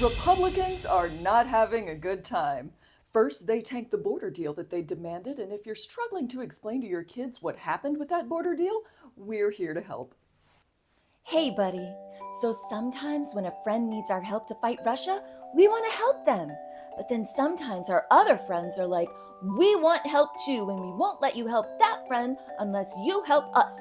Republicans are not having a good time. First, they tanked the border deal that they demanded, and if you're struggling to explain to your kids what happened with that border deal, we're here to help. Hey, buddy. So sometimes when a friend needs our help to fight Russia, we want to help them. But then sometimes our other friends are like, we want help too, and we won't let you help that friend unless you help us.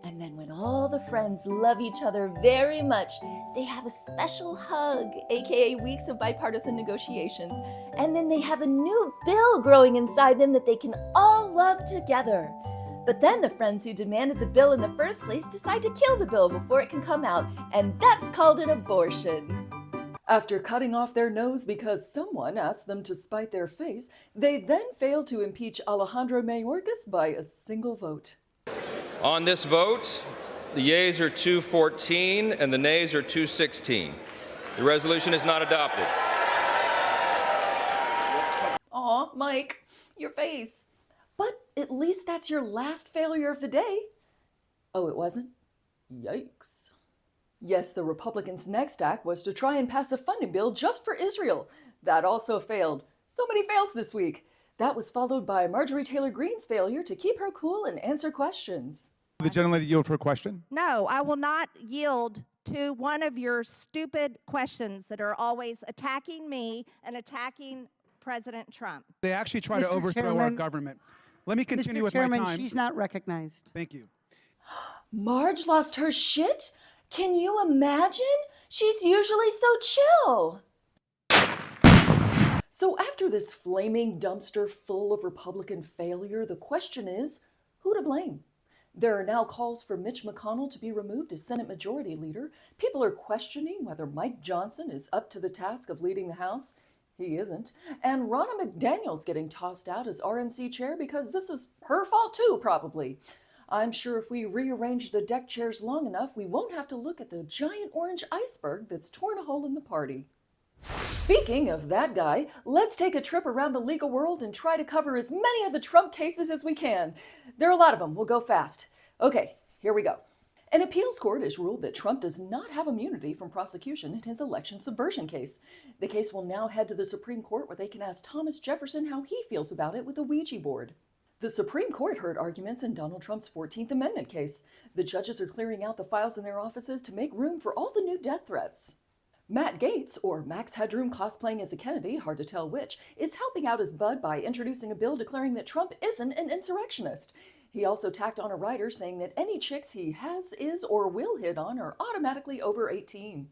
And then when all the friends love each other very much, they have a special hug, aka weeks of bipartisan negotiations, and then they have a new bill growing inside them that they can all love together. But then the friends who demanded the bill in the first place decide to kill the bill before it can come out, and that's called an abortion. After cutting off their nose because someone asked them to spite their face, they then failed to impeach Alejandro Mayorkas by a single vote. On this vote, the yeas are 214 and the nays are 216. The resolution is not adopted. Aw, Mike, your face. But at least that's your last failure of the day. Oh, it wasn't? Yikes. Yes, the Republicans' next act was to try and pass a funding bill just for Israel. That also failed. So many fails this week. That was followed by Marjorie Taylor Greene's failure to keep her cool and answer questions. The gentleman yield for a question? No, I will not yield to one of your stupid questions that are always attacking me and attacking President Trump. They actually try to overthrow our government. Let me continue with my time. She's not recognized. Thank you. Marge lost her shit? Can you imagine? She's usually so chill. So after this flaming dumpster full of Republican failure, the question is, who to blame? There are now calls for Mitch McConnell to be removed as Senate Majority Leader. People are questioning whether Mike Johnson is up to the task of leading the House. He isn't. And Ronna McDaniel's getting tossed out as RNC chair because this is her fault too, probably. I'm sure if we rearrange the deck chairs long enough, we won't have to look at the giant orange iceberg that's torn a hole in the party. Speaking of that guy, let's take a trip around the legal world and try to cover as many of the Trump cases as we can. There are a lot of them. We'll go fast. Okay, here we go. An appeals court has ruled that Trump does not have immunity from prosecution in his election subversion case. The case will now head to the Supreme Court where they can ask Thomas Jefferson how he feels about it with a Ouija board. The Supreme Court heard arguments in Donald Trump's 14th Amendment case. The judges are clearing out the files in their offices to make room for all the new death threats. Matt Gaetz, or Max Headroom cosplaying as a Kennedy, hard to tell which, is helping out his bud by introducing a bill declaring that Trump isn't an insurrectionist. He also tacked on a rider saying that any chicks he has, is, or will hit on are automatically over 18.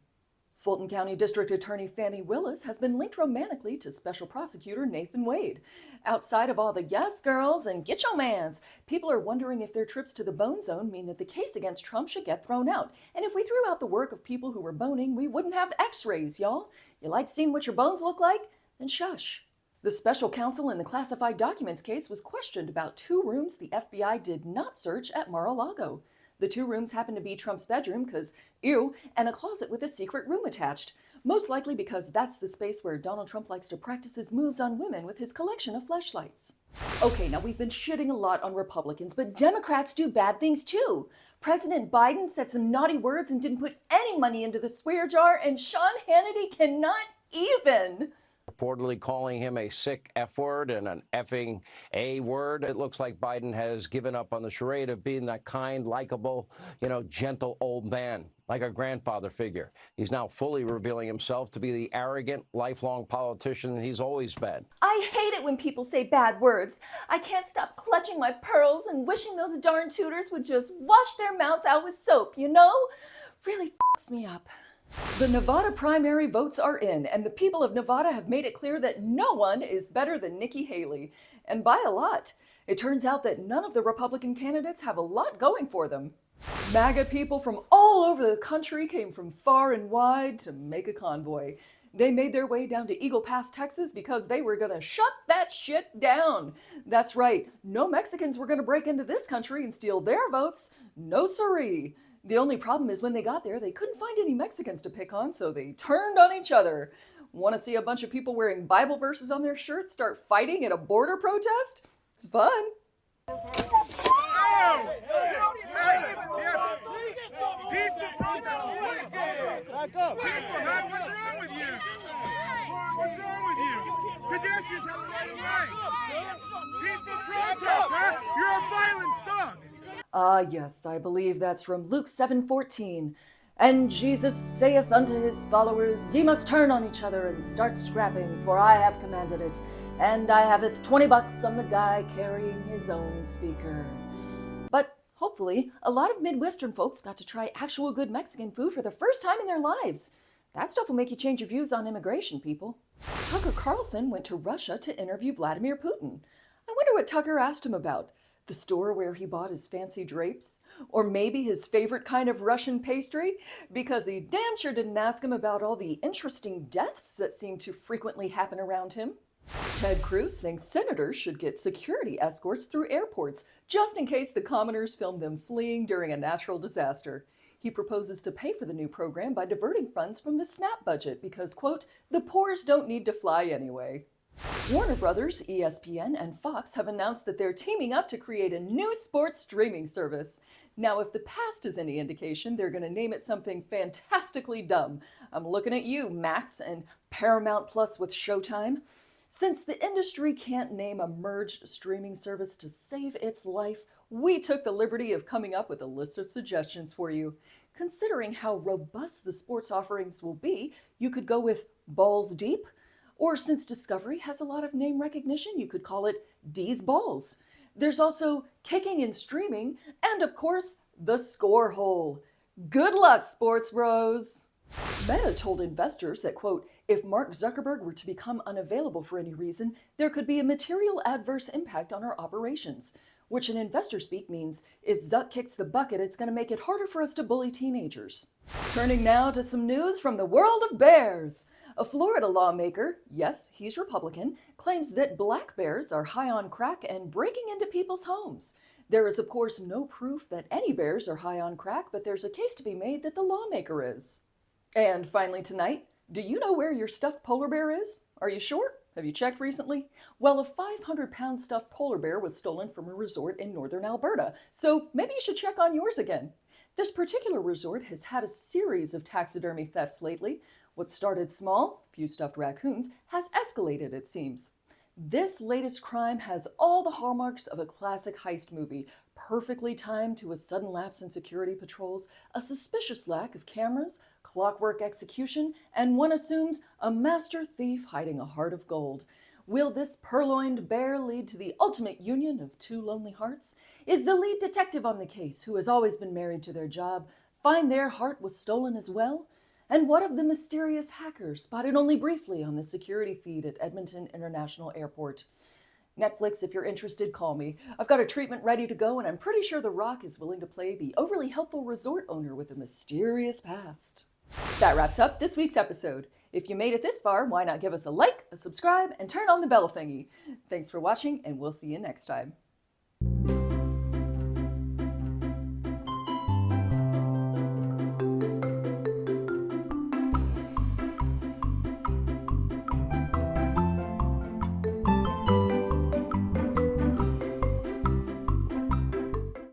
Fulton County District Attorney Fannie Willis has been linked romantically to Special Prosecutor Nathan Wade. Outside of all the yes girls and get your mans, people are wondering if their trips to the bone zone mean that the case against Trump should get thrown out. And if we threw out the work of people who were boning, we wouldn't have x-rays, y'all. You like seeing what your bones look like? Then shush. The special counsel in the classified documents case was questioned about 2 rooms the FBI did not search at Mar-a-Lago. The 2 rooms happened to be Trump's bedroom, because, ew, and a closet with a secret room attached. Most likely because that's the space where Donald Trump likes to practice his moves on women with his collection of fleshlights. Okay, now we've been shitting a lot on Republicans, but Democrats do bad things too. President Biden said some naughty words and didn't put any money into the swear jar, and Sean Hannity cannot even. Reportedly calling him a sick F word and an effing A word. It looks like Biden has given up on the charade of being that kind, likable, gentle old man, like a grandfather figure. He's now fully revealing himself to be the arrogant, lifelong politician he's always been. I hate it when people say bad words. I can't stop clutching my pearls and wishing those darn tutors would just wash their mouth out with soap, Really fucks me up. The Nevada primary votes are in, and the people of Nevada have made it clear that no one is better than Nikki Haley, and by a lot. It turns out that none of the Republican candidates have a lot going for them. MAGA people from all over the country came from far and wide to make a convoy. They made their way down to Eagle Pass, Texas, because they were gonna shut that shit down. That's right, no Mexicans were gonna break into this country and steal their votes. No siree. The only problem is when they got there, they couldn't find any Mexicans to pick on, so they turned on each other. Want to see a bunch of people wearing Bible verses on their shirts start fighting at a border protest? It's fun. What's wrong with you? Patriots have the right of way. Peaceful protest, huh? You're a violent thug. Yes, I believe that's from Luke 7:14. And Jesus saith unto his followers, Ye must turn on each other and start scrapping, for I have commanded it. And I haveth $20 on the guy carrying his own speaker. But hopefully, a lot of Midwestern folks got to try actual good Mexican food for the first time in their lives. That stuff will make you change your views on immigration, people. Tucker Carlson went to Russia to interview Vladimir Putin. I wonder what Tucker asked him about. The store where he bought his fancy drapes? Or maybe his favorite kind of Russian pastry? Because he damn sure didn't ask him about all the interesting deaths that seem to frequently happen around him. Ted Cruz thinks senators should get security escorts through airports, just in case the commoners film them fleeing during a natural disaster. He proposes to pay for the new program by diverting funds from the SNAP budget because, quote, the poors don't need to fly anyway. Warner Brothers, ESPN, and Fox have announced that they're teaming up to create a new sports streaming service. Now, if the past is any indication, they're going to name it something fantastically dumb. I'm looking at you, Max, and Paramount Plus with Showtime. Since the industry can't name a merged streaming service to save its life, we took the liberty of coming up with a list of suggestions for you. Considering how robust the sports offerings will be, you could go with Balls Deep, or since Discovery has a lot of name recognition, you could call it D's Balls. There's also Kicking and Streaming, and of course, The Score Hole. Good luck, sports bros! Meta told investors that, quote, if Mark Zuckerberg were to become unavailable for any reason, there could be a material adverse impact on our operations, which in investor speak means if Zuck kicks the bucket, it's going to make it harder for us to bully teenagers. Turning now to some news from the world of bears. A Florida lawmaker, yes, he's Republican, claims that black bears are high on crack and breaking into people's homes. There is, of course, no proof that any bears are high on crack, but there's a case to be made that the lawmaker is. And finally tonight, do you know where your stuffed polar bear is? Are you sure? Have you checked recently? Well, a 500-pound stuffed polar bear was stolen from a resort in northern Alberta, so maybe you should check on yours again. This particular resort has had a series of taxidermy thefts lately. What started small, a few stuffed raccoons, has escalated, it seems. This latest crime has all the hallmarks of a classic heist movie, perfectly timed to a sudden lapse in security patrols, a suspicious lack of cameras, clockwork execution, and one assumes a master thief hiding a heart of gold. Will this purloined bear lead to the ultimate union of two lonely hearts? Is the lead detective on the case, who has always been married to their job, find their heart was stolen as well? And what of the mysterious hacker spotted only briefly on the security feed at Edmonton International Airport? Netflix, if you're interested, call me. I've got a treatment ready to go, and I'm pretty sure The Rock is willing to play the overly helpful resort owner with a mysterious past. That wraps up this week's episode. If you made it this far, why not give us a like, a subscribe, and turn on the bell thingy? Thanks for watching, and we'll see you next time.